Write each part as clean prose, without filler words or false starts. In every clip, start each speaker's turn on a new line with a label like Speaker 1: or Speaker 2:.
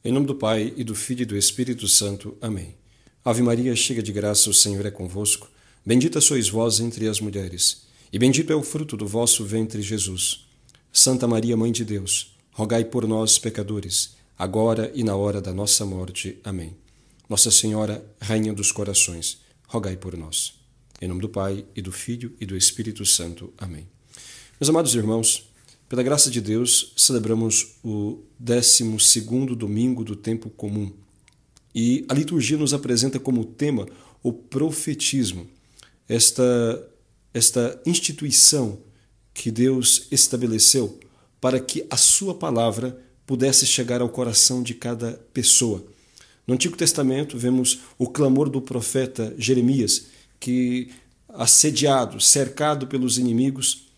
Speaker 1: Em nome do Pai, e do Filho e do Espírito Santo. Amém. Ave Maria, cheia de graça, o Senhor é convosco. Bendita sois vós entre as mulheres, e bendito é o fruto do vosso ventre, Jesus. Santa Maria, Mãe de Deus, rogai por nós, pecadores, agora e na hora da nossa morte. Amém. Nossa Senhora, Rainha dos Corações, rogai por nós. Em nome do Pai, e do Filho e do Espírito Santo. Amém. Meus amados irmãos, pela graça de Deus, celebramos o 12º domingo do tempo comum. E a liturgia nos apresenta como tema o profetismo, esta instituição que Deus estabeleceu para que a sua palavra pudesse chegar ao coração de cada pessoa. No Antigo Testamento, vemos o clamor do profeta Jeremias, que, assediado, cercado pelos inimigos,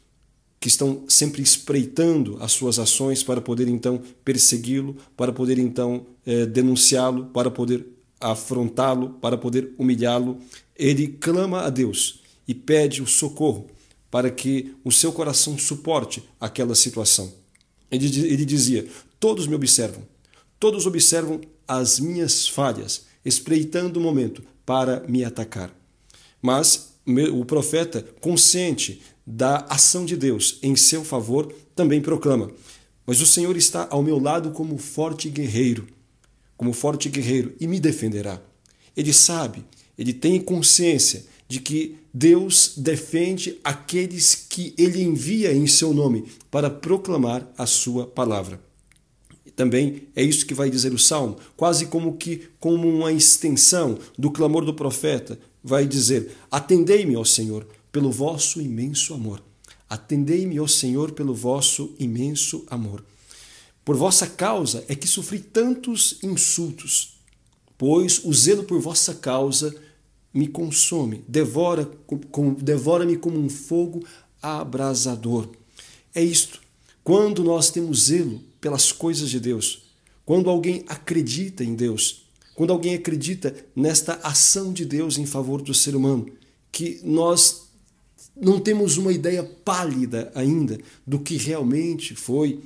Speaker 1: que estão sempre espreitando as suas ações para poder então persegui-lo, para poder então denunciá-lo, para poder afrontá-lo, para poder humilhá-lo. Ele clama a Deus e pede o socorro para que o seu coração suporte aquela situação. Ele dizia: todos me observam, todos observam as minhas falhas, espreitando o momento para me atacar. Mas o profeta, consciente da ação de Deus em seu favor, também proclama: mas o Senhor está ao meu lado como forte guerreiro, e me defenderá. Ele sabe, ele tem consciência de que Deus defende aqueles que ele envia em seu nome para proclamar a sua palavra. E também é isso que vai dizer o Salmo, quase como uma extensão do clamor do profeta, vai dizer: atendei-me, ó Senhor, pelo vosso imenso amor. Atendei-me, ó Senhor, pelo vosso imenso amor. Por vossa causa é que sofri tantos insultos, pois o zelo por vossa causa me consome, devora-me como um fogo abrasador. É isto. Quando nós temos zelo pelas coisas de Deus, quando alguém acredita em Deus, quando alguém acredita nesta ação de Deus em favor do ser humano, que nós não temos uma ideia pálida ainda do que realmente foi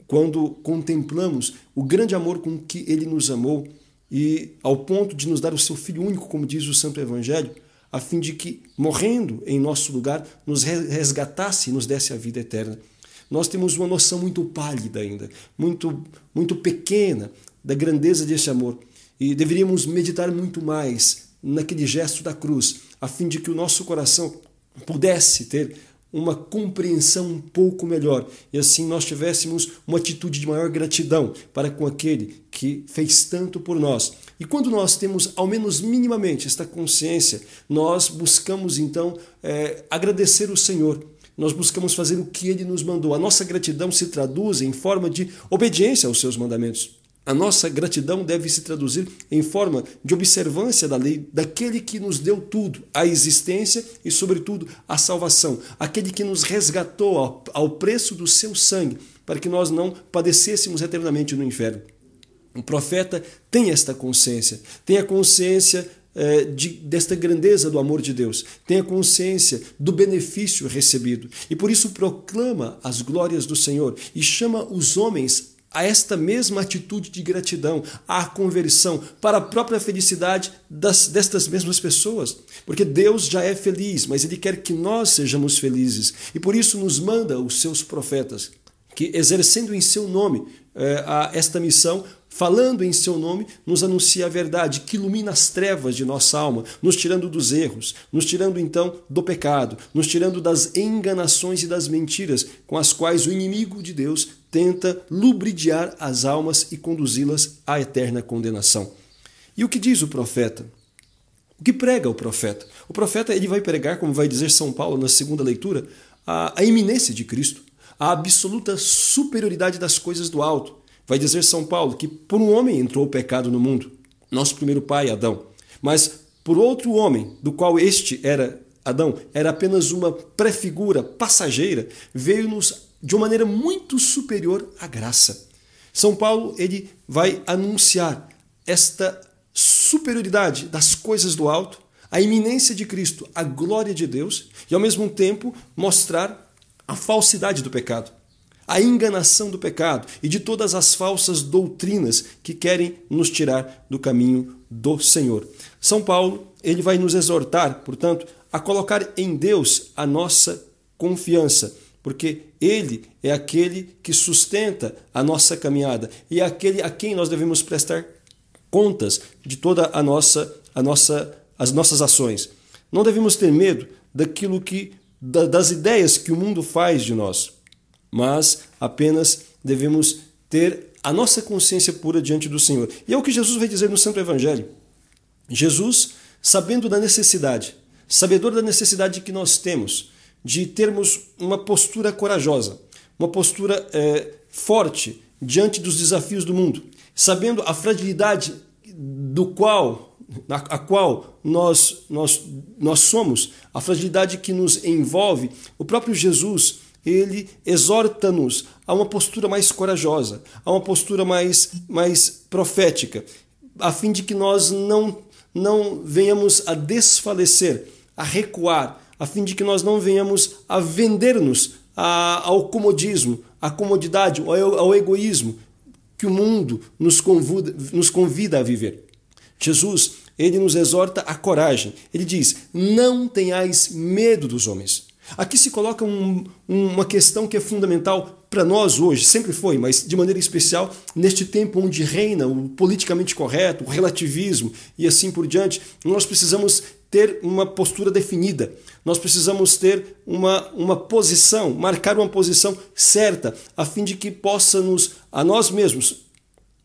Speaker 1: quando contemplamos o grande amor com que Ele nos amou e ao ponto de nos dar o seu Filho único, como diz o Santo Evangelho, a fim de que, morrendo em nosso lugar, nos resgatasse e nos desse a vida eterna. Nós temos uma noção muito pálida ainda, muito pequena da grandeza desse amor e deveríamos meditar muito mais naquele gesto da cruz, a fim de que o nosso coração pudesse ter uma compreensão um pouco melhor e assim nós tivéssemos uma atitude de maior gratidão para com aquele que fez tanto por nós. E quando nós temos ao menos minimamente esta consciência, nós buscamos então agradecer o Senhor. Nós buscamos fazer o que Ele nos mandou. A nossa gratidão se traduz em forma de obediência aos seus mandamentos. A nossa gratidão deve se traduzir em forma de observância da lei daquele que nos deu tudo, a existência e, sobretudo, a salvação. Aquele que nos resgatou ao preço do seu sangue, para que nós não padecêssemos eternamente no inferno. O profeta tem esta consciência, tem a consciência desta grandeza do amor de Deus, tem a consciência do benefício recebido e, por isso, proclama as glórias do Senhor e chama os homens a esta mesma atitude de gratidão, à conversão, para a própria felicidade destas mesmas pessoas. Porque Deus já é feliz, mas Ele quer que nós sejamos felizes. E por isso nos manda os seus profetas, que exercendo em seu nome esta missão, falando em seu nome, nos anuncia a verdade, que ilumina as trevas de nossa alma, nos tirando dos erros, nos tirando então do pecado, nos tirando das enganações e das mentiras com as quais o inimigo de Deus tenta lubridiar as almas e conduzi-las à eterna condenação. E o que diz o profeta? O que prega o profeta? O profeta ele vai pregar, como vai dizer São Paulo na segunda leitura, a iminência de Cristo, a absoluta superioridade das coisas do alto. Vai dizer São Paulo que por um homem entrou o pecado no mundo, nosso primeiro pai, Adão. Mas por outro homem, do qual Adão, era apenas uma prefigura passageira, veio-nos de uma maneira muito superior à graça. São Paulo ele vai anunciar esta superioridade das coisas do alto, a iminência de Cristo, a glória de Deus, e ao mesmo tempo mostrar a falsidade do pecado. a enganação do pecado e de todas as falsas doutrinas que querem nos tirar do caminho do Senhor. São Paulo, ele vai nos exortar, portanto, a colocar em Deus a nossa confiança, porque Ele é aquele que sustenta a nossa caminhada e é aquele a quem nós devemos prestar contas de toda as nossas ações. Não devemos ter medo das ideias que o mundo faz de nós, mas apenas devemos ter a nossa consciência pura diante do Senhor. E é o que Jesus vai dizer no Santo Evangelho. Jesus, sabendo da necessidade, sabedor da necessidade que nós temos de termos uma postura corajosa, uma postura forte diante dos desafios do mundo, sabendo a fragilidade a qual nós somos, a fragilidade que nos envolve, o próprio Jesus, ele exorta-nos a uma postura mais corajosa, a uma postura mais profética, a fim de que nós não venhamos a desfalecer, a recuar, a fim de que nós não venhamos a vender-nos ao comodismo, à comodidade, ao egoísmo que o mundo nos convida a viver. Jesus, ele nos exorta à coragem. Ele diz, não tenhais medo dos homens. Aqui se coloca uma questão que é fundamental para nós hoje, sempre foi, mas de maneira especial neste tempo onde reina o politicamente correto, o relativismo e assim por diante. Nós precisamos ter uma postura definida, nós precisamos ter uma posição, marcar uma posição certa, a fim de que possa a nós mesmos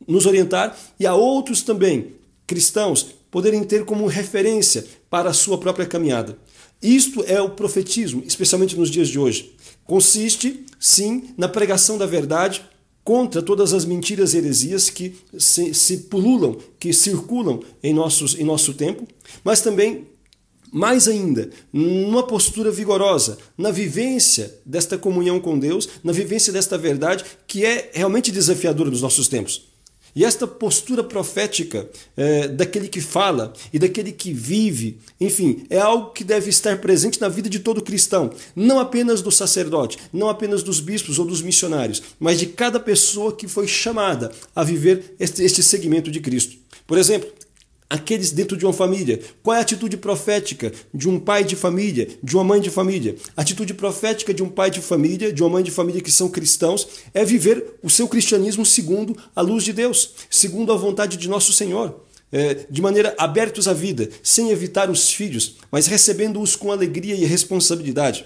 Speaker 1: nos orientar e a outros também, cristãos, poderem ter como referência para a sua própria caminhada. Isto é o profetismo, especialmente nos dias de hoje. Consiste, sim, na pregação da verdade contra todas as mentiras e heresias que se pululam, que circulam em nosso tempo, mas também, mais ainda, numa postura vigorosa, na vivência desta comunhão com Deus, na vivência desta verdade que é realmente desafiadora nos nossos tempos. E esta postura profética daquele que fala e daquele que vive, enfim, é algo que deve estar presente na vida de todo cristão, não apenas do sacerdote, não apenas dos bispos ou dos missionários, mas de cada pessoa que foi chamada a viver este segmento de Cristo. Por exemplo, aqueles dentro de uma família. Qual é a atitude profética de um pai de família, de uma mãe de família? A atitude profética de um pai de família, de uma mãe de família que são cristãos, é viver o seu cristianismo segundo a luz de Deus, segundo a vontade de nosso Senhor, de maneira abertos à vida, sem evitar os filhos, mas recebendo-os com alegria e responsabilidade,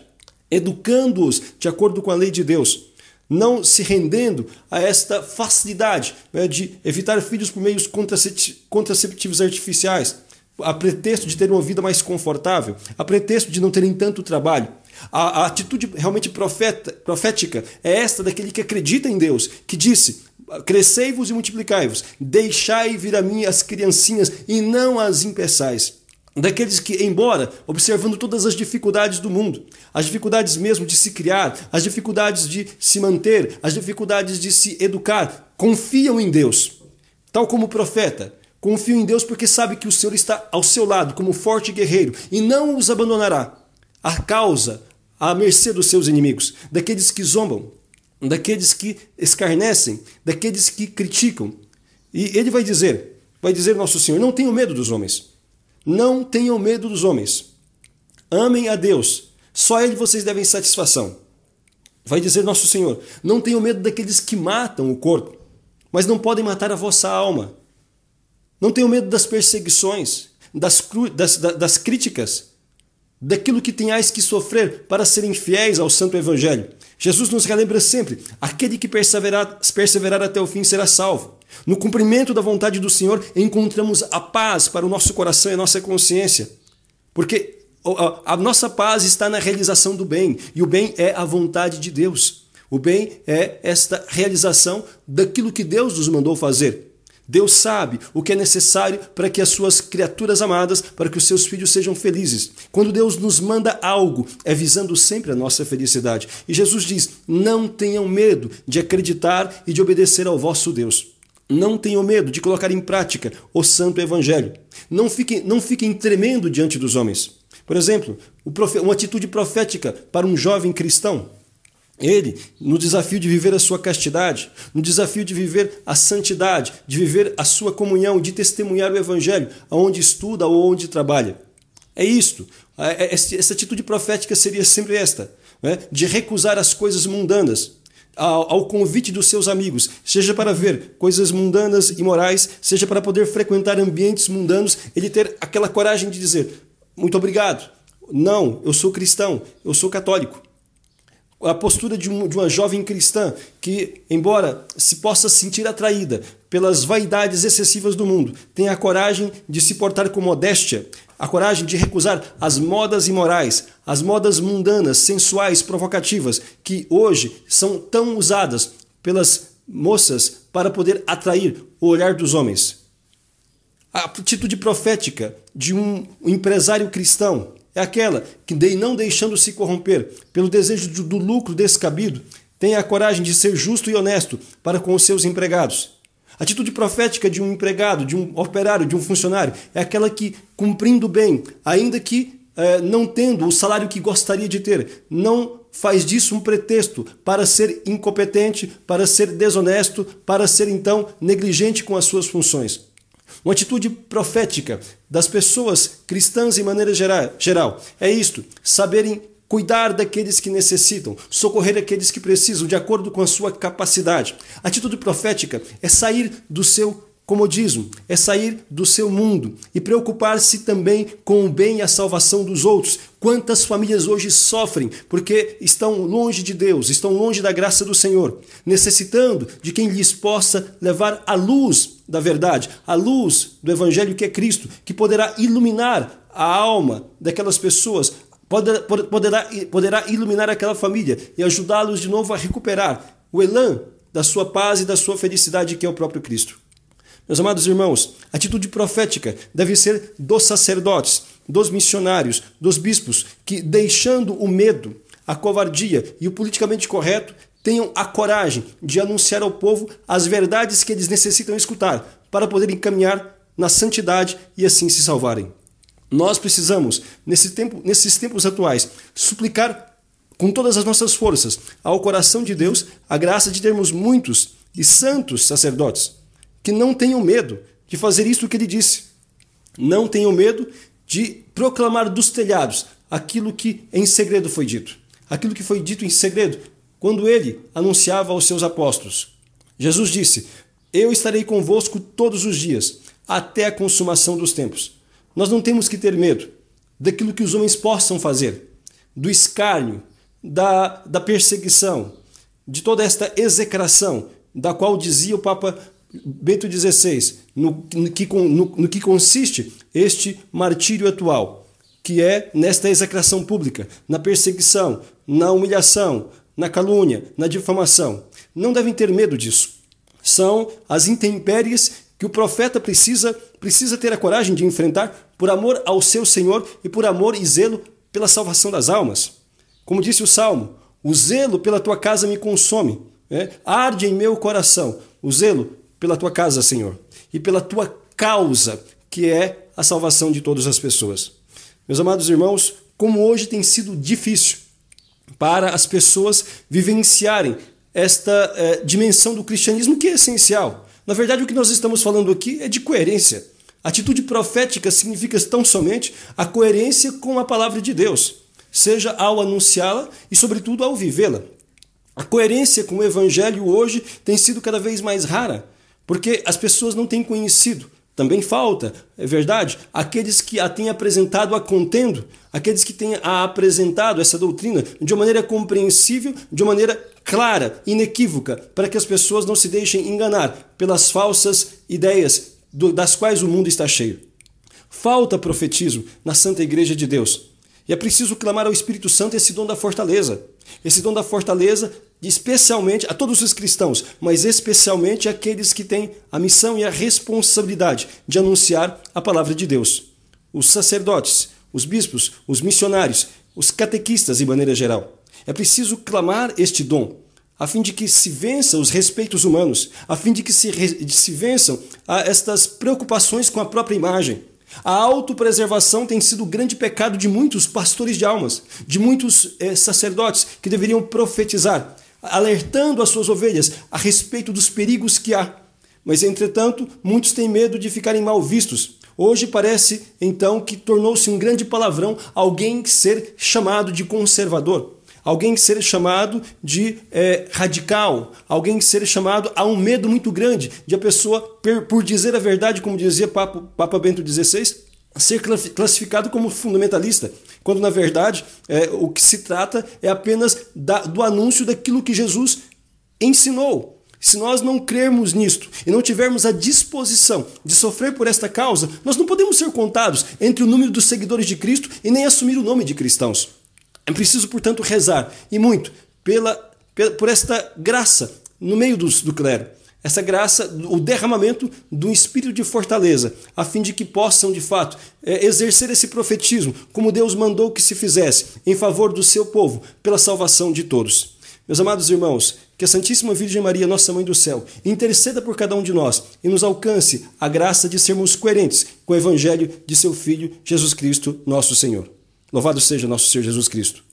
Speaker 1: educando-os de acordo com a lei de Deus, não se rendendo a esta facilidade de evitar filhos por meios contraceptivos artificiais, a pretexto de ter uma vida mais confortável, a pretexto de não terem tanto trabalho. A atitude realmente profética é esta daquele que acredita em Deus, que disse, crescei-vos e multiplicai-vos, deixai vir a mim as criancinhas e não as impeçais. Daqueles que, embora observando todas as dificuldades do mundo, as dificuldades mesmo de se criar, as dificuldades de se manter, as dificuldades de se educar, confiam em Deus. Tal como o profeta, confiam em Deus porque sabe que o Senhor está ao seu lado como forte guerreiro e não os abandonará à mercê dos seus inimigos, daqueles que zombam, daqueles que escarnecem, daqueles que criticam. E ele vai dizer nosso Senhor, não tenham medo dos homens. Não tenham medo dos homens. Amem a Deus. Só a Ele vocês devem satisfação. Vai dizer nosso Senhor, não tenham medo daqueles que matam o corpo, mas não podem matar a vossa alma. Não tenham medo das perseguições, das críticas, daquilo que tenhais que sofrer para serem fiéis ao Santo Evangelho. Jesus nos relembra sempre, aquele que perseverar até o fim será salvo. No cumprimento da vontade do Senhor, encontramos a paz para o nosso coração e a nossa consciência. Porque a nossa paz está na realização do bem, e o bem é a vontade de Deus. O bem é esta realização daquilo que Deus nos mandou fazer. Deus sabe o que é necessário para que as suas criaturas amadas, para que os seus filhos sejam felizes. Quando Deus nos manda algo, é visando sempre a nossa felicidade. E Jesus diz, não tenham medo de acreditar e de obedecer ao vosso Deus. Não tenham medo de colocar em prática o Santo Evangelho. Não fiquem tremendo diante dos homens. Por exemplo, uma atitude profética para um jovem cristão. Ele, no desafio de viver a sua castidade, no desafio de viver a santidade, de viver a sua comunhão, de testemunhar o Evangelho, aonde estuda ou onde trabalha. É isto. Essa atitude profética seria sempre esta, né? De recusar as coisas mundanas ao convite dos seus amigos, seja para ver coisas mundanas e morais, seja para poder frequentar ambientes mundanos, ele ter aquela coragem de dizer: muito obrigado, não, eu sou cristão, eu sou católico. A postura de uma jovem cristã que, embora se possa sentir atraída pelas vaidades excessivas do mundo, tem a coragem de se portar com modéstia, a coragem de recusar as modas imorais, as modas mundanas, sensuais, provocativas, que hoje são tão usadas pelas moças para poder atrair o olhar dos homens. A atitude profética de um empresário cristão é aquela que, não deixando se corromper pelo desejo do lucro descabido, tem a coragem de ser justo e honesto para com os seus empregados. A atitude profética de um empregado, de um operário, de um funcionário, é aquela que, cumprindo bem, ainda que não tendo o salário que gostaria de ter, não faz disso um pretexto para ser incompetente, para ser desonesto, para ser então negligente com as suas funções. Uma atitude profética das pessoas cristãs em maneira geral é isto: saberem cuidar daqueles que necessitam, socorrer aqueles que precisam, de acordo com a sua capacidade. A atitude profética é sair do seu comodismo, é sair do seu mundo e preocupar-se também com o bem e a salvação dos outros. Quantas famílias hoje sofrem porque estão longe de Deus, estão longe da graça do Senhor, necessitando de quem lhes possa levar a luz da verdade, a luz do Evangelho que é Cristo, que poderá iluminar a alma daquelas pessoas, poderá iluminar aquela família e ajudá-los de novo a recuperar o elan da sua paz e da sua felicidade, que é o próprio Cristo. Meus amados irmãos, a atitude profética deve ser dos sacerdotes, dos missionários, dos bispos, que, deixando o medo, a covardia e o politicamente correto, tenham a coragem de anunciar ao povo as verdades que eles necessitam escutar para poderem caminhar na santidade e assim se salvarem. Nós precisamos, nesses tempos atuais, suplicar com todas as nossas forças ao coração de Deus a graça de termos muitos e santos sacerdotes que não tenham medo de fazer isso que ele disse. Não tenham medo de proclamar dos telhados aquilo que em segredo foi dito. Aquilo que foi dito em segredo quando ele anunciava aos seus apóstolos. Jesus disse: eu estarei convosco todos os dias, até a consumação dos tempos. Nós não temos que ter medo daquilo que os homens possam fazer, do escárnio, da perseguição, de toda esta execração, da qual dizia o Papa Bento XVI, no que consiste este martírio atual, que é nesta execração pública, na perseguição, na humilhação, na calúnia, na difamação. Não devem ter medo disso. São as intempéries que o profeta precisa ter a coragem de enfrentar por amor ao seu Senhor e por amor e zelo pela salvação das almas. Como disse o Salmo: o zelo pela tua casa me consome, arde em meu coração o zelo pela tua casa, Senhor, e pela tua causa, que é a salvação de todas as pessoas. Meus amados irmãos, como hoje tem sido difícil para as pessoas vivenciarem esta dimensão do cristianismo, que é essencial. Na verdade, o que nós estamos falando aqui é de coerência. Atitude profética significa tão somente a coerência com a palavra de Deus, seja ao anunciá-la e, sobretudo, ao vivê-la. A coerência com o Evangelho hoje tem sido cada vez mais rara, porque as pessoas não têm conhecido. Também falta, é verdade, aqueles que a têm apresentado a contendo, aqueles que têm apresentado essa doutrina de uma maneira compreensível, de uma maneira clara, inequívoca, para que as pessoas não se deixem enganar pelas falsas ideias das quais o mundo está cheio. Falta profetismo na Santa Igreja de Deus. E é preciso clamar ao Espírito Santo esse dom da fortaleza. Esse dom da fortaleza, especialmente a todos os cristãos, mas especialmente àqueles que têm a missão e a responsabilidade de anunciar a palavra de Deus. Os sacerdotes, os bispos, os missionários, os catequistas, de maneira geral. É preciso clamar este dom, a fim de que se vençam os respeitos humanos, a fim de que se vençam estas preocupações com a própria imagem, A autopreservação tem sido o grande pecado de muitos pastores de almas, de muitos sacerdotes que deveriam profetizar, alertando as suas ovelhas a respeito dos perigos que há. Mas, entretanto, muitos têm medo de ficarem mal vistos. Hoje parece, então, que tornou-se um grande palavrão alguém ser chamado de conservador, alguém ser chamado de radical, alguém ser chamado a um medo muito grande de a pessoa, por dizer a verdade, como dizia Papa Bento XVI, ser classificado como fundamentalista, quando na verdade o que se trata é apenas do anúncio daquilo que Jesus ensinou. Se nós não crermos nisto e não tivermos a disposição de sofrer por esta causa, nós não podemos ser contados entre o número dos seguidores de Cristo e nem assumir o nome de cristãos. É preciso, portanto, rezar, e muito, por esta graça no meio do clero. Essa graça, o derramamento do espírito de fortaleza, a fim de que possam, de fato, exercer esse profetismo, como Deus mandou que se fizesse, em favor do seu povo, pela salvação de todos. Meus amados irmãos, que a Santíssima Virgem Maria, nossa Mãe do Céu, interceda por cada um de nós e nos alcance a graça de sermos coerentes com o Evangelho de seu Filho, Jesus Cristo, nosso Senhor. Louvado seja nosso Senhor Jesus Cristo.